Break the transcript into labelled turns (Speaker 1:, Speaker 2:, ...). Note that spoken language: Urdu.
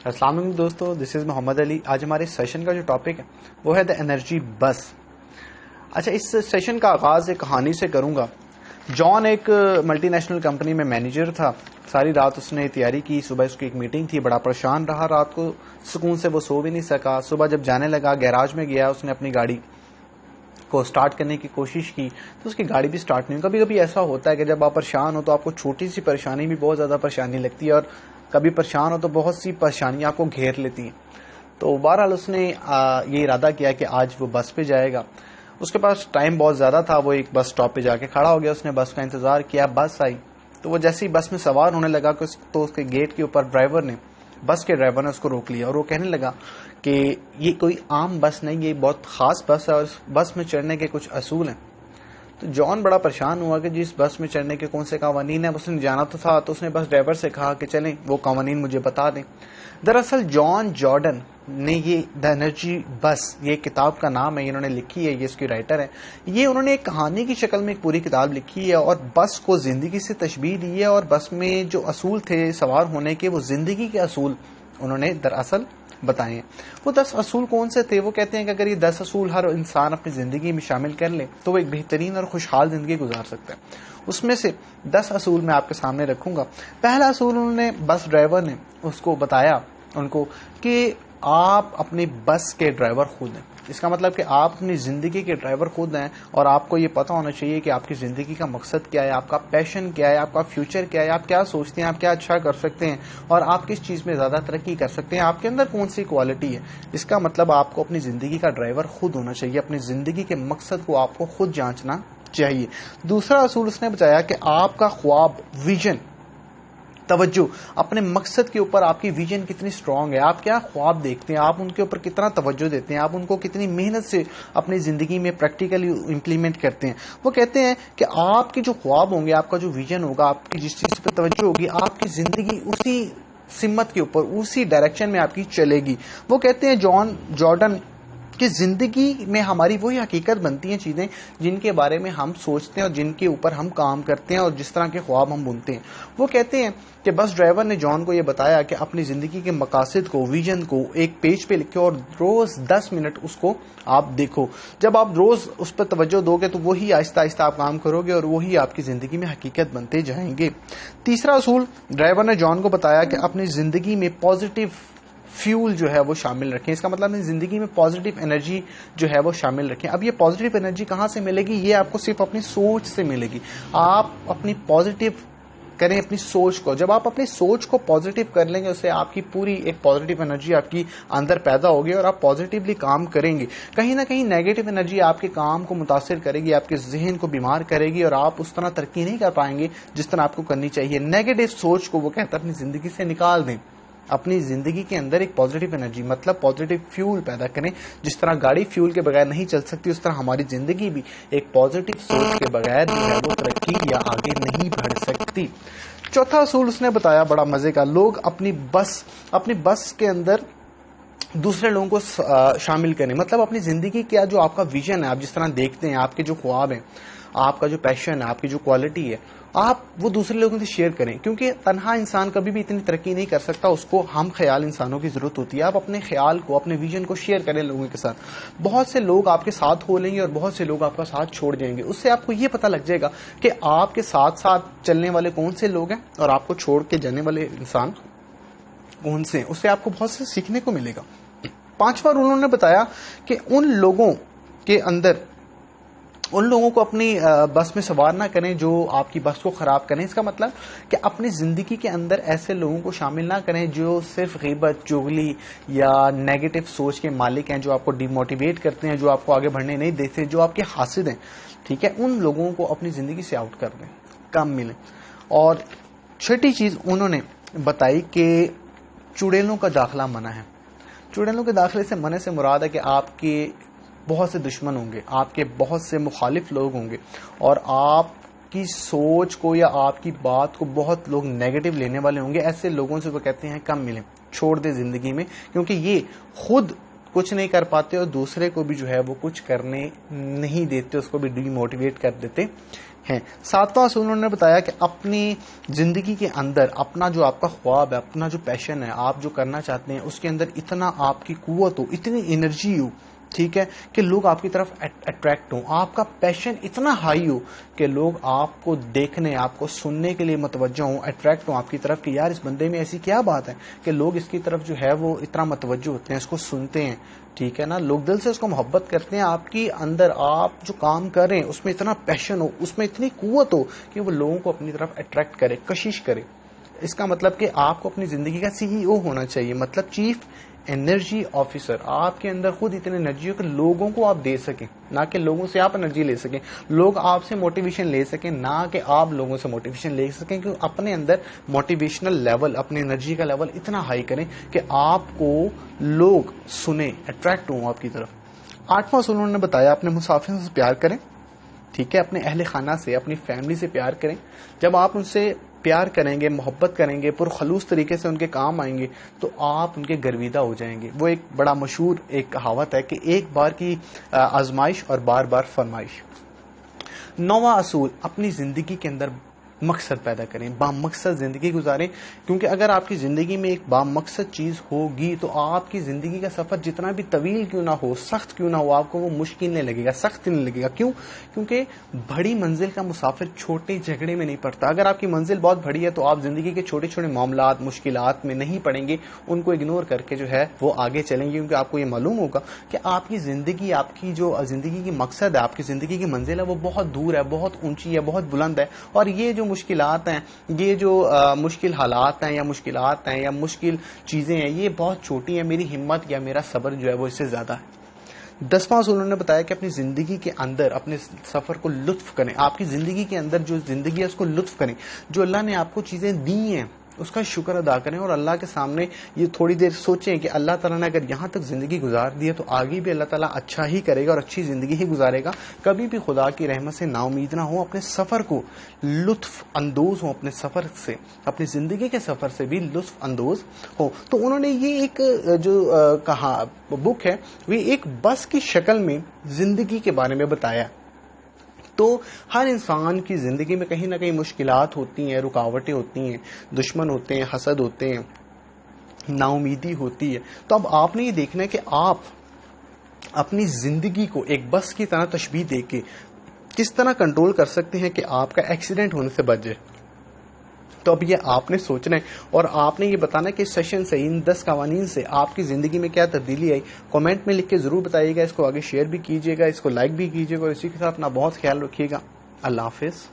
Speaker 1: السلام علیکم دوستو، دس از محمد علی۔ آج ہمارے سیشن کا جو ٹاپک ہے وہ ہے دا انرجی بس۔ اچھا، اس سیشن کا آغاز ایک کہانی سے کروں گا۔ جان ایک ملٹی نیشنل کمپنی میں مینیجر تھا۔ ساری رات اس نے تیاری کی، صبح اس کی ایک میٹنگ تھی، بڑا پریشان رہا، رات کو سکون سے وہ سو بھی نہیں سکا۔ صبح جب جانے لگا گیراج میں گیا، اس نے اپنی گاڑی کو سٹارٹ کرنے کی کوشش کی تو اس کی گاڑی بھی سٹارٹ نہیں ہوئی۔ کبھی کبھی ایسا ہوتا ہے کہ جب آپ پریشان ہو تو آپ کو چھوٹی سی پریشانی بھی بہت زیادہ پریشانی لگتی ہے، اور کبھی پریشان ہو تو بہت سی پریشانیاں آپ کو گھیر لیتی ہیں۔ تو بہرحال اس نے یہ ارادہ کیا کہ آج وہ بس پہ جائے گا۔ اس کے پاس ٹائم بہت زیادہ تھا، وہ ایک بس سٹاپ پہ جا کے کھڑا ہو گیا۔ اس نے بس کا انتظار کیا، بس آئی تو وہ جیسے ہی بس میں سوار ہونے لگا تو اس کے گیٹ کے اوپر بس کے ڈرائیور نے اس کو روک لیا، اور وہ کہنے لگا کہ یہ کوئی عام بس نہیں، یہ بہت خاص بس ہے اور اس بس میں چڑھنے کے کچھ اصول ہیں۔ تو جان بڑا پریشان ہوا کہ جس بس میں چڑھنے کے کون سے قوانین ہیں، اس نے جانا تو تھا، تو اس نے بس ڈرائیور سے کہا کہ چلیں وہ قوانین مجھے بتا دیں۔ دراصل جان جارڈن نے یہ دا انرجی بس، یہ کتاب کا نام ہے، انہوں نے لکھی ہے، یہ اس کی رائٹر ہے۔ یہ انہوں نے ایک کہانی کی شکل میں ایک پوری کتاب لکھی ہے اور بس کو زندگی سے تشبیہ دی ہے، اور بس میں جو اصول تھے سوار ہونے کے، وہ زندگی کے اصول انہوں نے دراصل بتائے ہیں۔ وہ 10 اصول کون سے تھے؟ وہ کہتے ہیں کہ اگر یہ 10 اصول ہر انسان اپنی زندگی میں شامل کر لے تو وہ ایک بہترین اور خوشحال زندگی گزار سکتا ہے۔ اس میں سے 10 اصول میں آپ کے سامنے رکھوں گا۔ پہلا اصول انہوں نے، بس ڈرائیور نے اس کو بتایا ان کو کہ آپ اپنی بس کے ڈرائیور خود ہیں۔ اس کا مطلب کہ آپ اپنی زندگی کے ڈرائیور خود ہیں، اور آپ کو یہ پتا ہونا چاہیے کہ آپ کی زندگی کا مقصد کیا ہے، آپ کا پیشن کیا ہے، آپ کا فیوچر کیا ہے، آپ کیا سوچتے ہیں، آپ کیا اچھا کر سکتے ہیں، اور آپ کس چیز میں زیادہ ترقی کر سکتے ہیں، آپ کے اندر کون سی کوالٹی ہے۔ اس کا مطلب آپ کو اپنی زندگی کا ڈرائیور خود ہونا چاہیے، اپنی زندگی کے مقصد کو آپ کو خود جانچنا چاہیے۔ دوسرا اصول اس نے بتایا کہ آپ کا خواب، ویژن، توجہ، اپنے مقصد کے اوپر آپ کی ویژن کتنی سٹرونگ ہے، آپ کیا خواب دیکھتے ہیں، آپ ان کے اوپر کتنا توجہ دیتے ہیں، آپ ان کو کتنی محنت سے اپنی زندگی میں پریکٹیکلی امپلیمنٹ کرتے ہیں۔ وہ کہتے ہیں کہ آپ کے جو خواب ہوں گے، آپ کا جو ویژن ہوگا، آپ کی جس چیز پہ توجہ ہوگی، آپ کی زندگی اسی سمت کے اوپر، اسی ڈائریکشن میں آپ کی چلے گی۔ وہ کہتے ہیں جان جارڈن کہ زندگی میں ہماری وہی حقیقت بنتی ہیں چیزیں جن کے بارے میں ہم سوچتے ہیں اور جن کے اوپر ہم کام کرتے ہیں اور جس طرح کے خواب ہم بنتے ہیں۔ وہ کہتے ہیں کہ بس ڈرائیور نے جان کو یہ بتایا کہ اپنی زندگی کے مقاصد کو، ویژن کو ایک پیج پہ لکھو اور روز 10 منٹ اس کو آپ دیکھو۔ جب آپ روز اس پر توجہ دو گے تو وہی آہستہ آہستہ آپ کام کرو گے اور وہی آپ کی زندگی میں حقیقت بنتے جائیں گے۔ تیسرا اصول ڈرائیور نے جان کو بتایا کہ اپنی زندگی میں پازیٹیو فیول جو ہے وہ شامل رکھیں۔ اس کا مطلب ہے زندگی میں پازیٹیو انرجی جو ہے وہ شامل رکھیں۔ اب یہ پازیٹیو انرجی کہاں سے ملے گی؟ یہ آپ کو صرف اپنی سوچ سے ملے گی۔ آپ اپنی پازیٹیو کریں اپنی سوچ کو۔ جب آپ اپنی سوچ کو پازیٹیو کر لیں گے، اس سے آپ کی پوری ایک پازیٹیو انرجی آپ کی اندر پیدا ہوگی اور آپ پازیٹیولی کام کریں گے۔ کہیں نہ کہیں نیگیٹو انرجی آپ کے کام کو متاثر کرے گی، آپ کے ذہن کو بیمار کرے گی، اور آپ اس طرح ترقی نہیں کر پائیں گے جس طرح آپ کو کرنی چاہیے۔ نیگیٹو سوچ کو وہ کہتا ہے اپنی زندگی سے نکال دیں۔ اپنی زندگی کے اندر ایک پازیٹیو انرجی، مطلب پازیٹیو فیول پیدا کریں۔ جس طرح گاڑی فیول کے بغیر نہیں چل سکتی، اس طرح ہماری زندگی بھی ایک پازیٹیو سوچ کے بغیر جو ہے وہ ترقی یا آگے نہیں بڑھ سکتی۔ چوتھا اصول اس نے بتایا بڑا مزے کا، لوگ اپنی بس کے اندر دوسرے لوگوں کو شامل کریں۔ مطلب اپنی زندگی کا جو آپ کا ویژن ہے، آپ جس طرح دیکھتے ہیں، آپ کے جو خواب ہیں، آپ کا جو پیشن ہے، آپ کی جو کوالٹی ہے، آپ وہ دوسرے لوگوں سے شیئر کریں، کیونکہ تنہا انسان کبھی بھی اتنی ترقی نہیں کر سکتا، اس کو ہم خیال انسانوں کی ضرورت ہوتی ہے۔ آپ اپنے خیال کو، اپنے ویژن کو شیئر کریں لوگوں کے ساتھ۔ بہت سے لوگ آپ کے ساتھ ہو لیں گے اور بہت سے لوگ آپ کا ساتھ چھوڑ جائیں گے۔ اس سے آپ کو یہ پتہ لگ جائے گا کہ آپ کے ساتھ ساتھ چلنے والے کون سے لوگ ہیں اور آپ کو چھوڑ کے جانے والے انسان کون سے ہیں۔ اس سے آپ کو بہت سے سیکھنے کو ملے گا۔ پانچواں رول انہوں نے بتایا کہ ان لوگوں کو اپنی بس میں سوار نہ کریں جو آپ کی بس کو خراب کریں۔ اس کا مطلب کہ اپنی زندگی کے اندر ایسے لوگوں کو شامل نہ کریں جو صرف غیبت، چغلی یا نیگیٹو سوچ کے مالک ہیں، جو آپ کو ڈی موٹیویٹ کرتے ہیں، جو آپ کو آگے بڑھنے نہیں دیتے، جو آپ کے حاسد ہیں، ٹھیک ہے، ان لوگوں کو اپنی زندگی سے آؤٹ کر دیں، کم ملیں۔ اور چھٹی چیز انہوں نے بتائی کہ چڑیلوں کا داخلہ منع ہے۔ چڑیلوں کے داخلے سے منع سے مراد ہے کہ آپ کے بہت سے دشمن ہوں گے، آپ کے بہت سے مخالف لوگ ہوں گے، اور آپ کی سوچ کو یا آپ کی بات کو بہت لوگ نیگیٹو لینے والے ہوں گے۔ ایسے لوگوں سے وہ کہتے ہیں کم ملیں، چھوڑ دیں زندگی میں، کیونکہ یہ خود کچھ نہیں کر پاتے اور دوسرے کو بھی جو ہے وہ کچھ کرنے نہیں دیتے، اس کو بھی ڈی موٹیویٹ کر دیتے ہیں. 7واں اصول انہوں نے بتایا کہ اپنی زندگی کے اندر اپنا جو آپ کا خواب ہے، اپنا جو پیشن ہے، آپ جو کرنا چاہتے ہیں، اس کے اندر اتنا آپ کی قوت ہو، اتنی انرجی ہو، ٹھیک ہے، کہ لوگ آپ کی طرف اٹریکٹ ہوں. آپ کا پیشن اتنا ہائی ہو کہ لوگ آپ کو دیکھنے، آپ کو سننے کے لیے متوجہ ہوں، اٹریکٹ ہوں آپ کی طرف کہ یار اس بندے میں ایسی کیا بات ہے کہ لوگ اس کی طرف جو ہے وہ اتنا متوجہ ہوتے ہیں، اس کو سنتے ہیں. ٹھیک ہے نا، لوگ دل سے اس کو محبت کرتے ہیں. آپ کی اندر آپ جو کام کر رہے ہیں اس میں اتنا پیشن ہو، اس میں اتنی قوت ہو کہ وہ لوگوں کو اپنی طرف اٹریکٹ کرے، کشش کرے. اس کا مطلب کہ آپ کو اپنی زندگی کا CEO ہونا چاہیے، مطلب چیف انرجی آفیسر. آپ کے اندر خود اتنی انرجی ہو کہ لوگوں کو آپ دے سکیں، نہ کہ لوگوں سے آپ انرجی لے سکیں. لوگ آپ سے موٹیویشن لے سکیں، نہ کہ آپ لوگوں سے موٹیویشن لے سکیں. کہ اپنے اندر موٹیویشنل لیول، اپنی انرجی کا لیول اتنا ہائی کریں کہ آپ کو لوگ سنیں، اٹریکٹ ہوں آپ کی طرف. 8واں اصول انہوں نے بتایا اپنے مسافروں سے پیار کریں. ٹھیک ہے، اپنے اہل خانہ سے، اپنی فیملی سے پیار کریں. جب آپ ان سے پیار کریں گے، محبت کریں گے، پرخلوص طریقے سے ان کے کام آئیں گے تو آپ ان کے گرویدہ ہو جائیں گے. وہ ایک بڑا مشہور ایک کہاوت ہے کہ ایک بار کی آزمائش اور بار بار فرمائش. 9واں اصول اپنی زندگی کے اندر مقصد پیدا کریں، بامقصد زندگی گزاریں. کیونکہ اگر آپ کی زندگی میں ایک بامقصد چیز ہوگی تو آپ کی زندگی کا سفر جتنا بھی طویل کیوں نہ ہو، سخت کیوں نہ ہو، آپ کو وہ مشکل نہیں لگے گا، سخت نہیں لگے گا. کیوں؟ کیونکہ بڑی منزل کا مسافر چھوٹے جھگڑے میں نہیں پڑتا. اگر آپ کی منزل بہت بڑی ہے تو آپ زندگی کے چھوٹے چھوٹے معاملات، مشکلات میں نہیں پڑیں گے، ان کو اگنور کر کے جو ہے وہ آگے چلیں گے. کیونکہ آپ کو یہ معلوم ہوگا کہ آپ کی زندگی، آپ کی جو زندگی کی مقصد ہے، آپ کی زندگی کی منزل ہے، وہ بہت دور ہے، بہت اونچی ہے، بہت بلند ہے. اور یہ جو مشکلات ہیں، یہ جو مشکل حالات ہیں یا مشکلات ہیں یا مشکل چیزیں ہیں، یہ بہت چھوٹی ہیں. میری ہمت یا میرا صبر جو ہے وہ اس سے زیادہ ہے. 10واں اصول انہوں نے بتایا کہ اپنی زندگی کے اندر اپنے سفر کو لطف کریں. آپ کی زندگی کے اندر جو زندگی ہے اس کو لطف کریں. جو اللہ نے آپ کو چیزیں دی ہیں اس کا شکر ادا کریں اور اللہ کے سامنے یہ تھوڑی دیر سوچیں کہ اللہ تعالیٰ نے اگر یہاں تک زندگی گزار دی ہے تو آگے بھی اللہ تعالیٰ اچھا ہی کرے گا اور اچھی زندگی ہی گزارے گا. کبھی بھی خدا کی رحمت سے نا امید نہ ہو. اپنے سفر کو لطف اندوز ہو، اپنے سفر سے، اپنی زندگی کے سفر سے بھی لطف اندوز ہو. تو انہوں نے یہ ایک جو کہا بک ہے وہ ایک بس کی شکل میں زندگی کے بارے میں بتایا. تو ہر انسان کی زندگی میں کہیں نہ کہیں مشکلات ہوتی ہیں، رکاوٹیں ہوتی ہیں، دشمن ہوتے ہیں، حسد ہوتے ہیں، نا امیدی ہوتی ہے. تو اب آپ نے یہ دیکھنا ہے کہ آپ اپنی زندگی کو ایک بس کی طرح تشبیہ دے کے کس طرح کنٹرول کر سکتے ہیں کہ آپ کا ایکسیڈنٹ ہونے سے بچ جائے. تو اب یہ آپ نے سوچنا ہے اور آپ نے یہ بتانا کہ اس سیشن سے، ان 10 قوانین سے آپ کی زندگی میں کیا تبدیلی آئی. کامنٹ میں لکھ کے ضرور بتائیے گا. اس کو آگے شیئر بھی کیجیے گا، اس کو لائک بھی کیجیے گا اور اسی کے ساتھ اپنا بہت خیال رکھیے گا. اللہ حافظ.